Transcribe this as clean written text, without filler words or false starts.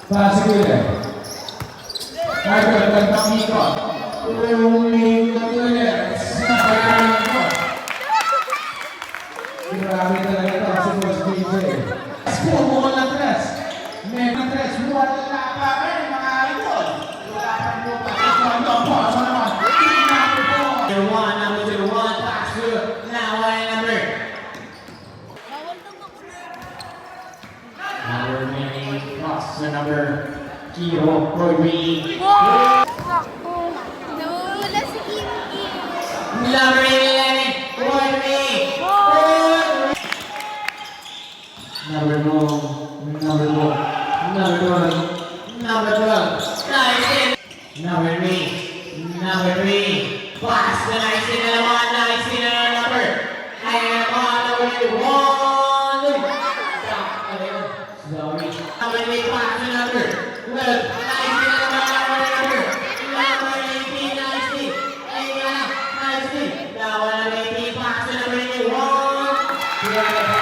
Sige. Agad ang ikot. Umikot ulit. Sabay ka lang ito. Grabe talaga ito si Boss DJ. Pumuha ng tres. May ng tres. Wala pa rin mga idol. Wala pa rin po. Paso naman. Number 1, pass to now number. Number 9, cross to number Kiro Corby. Nawala si Kimki. Number 11, Corby. Number 12, number 12, nice. Number 3, pass to nice na naman, nice na number. Ayan naman, number 1. Sorry. Number 8, pass to number 12. Nice na naman, number 18, nicely. Ayan na, nicely. Number 18, pass to number 1.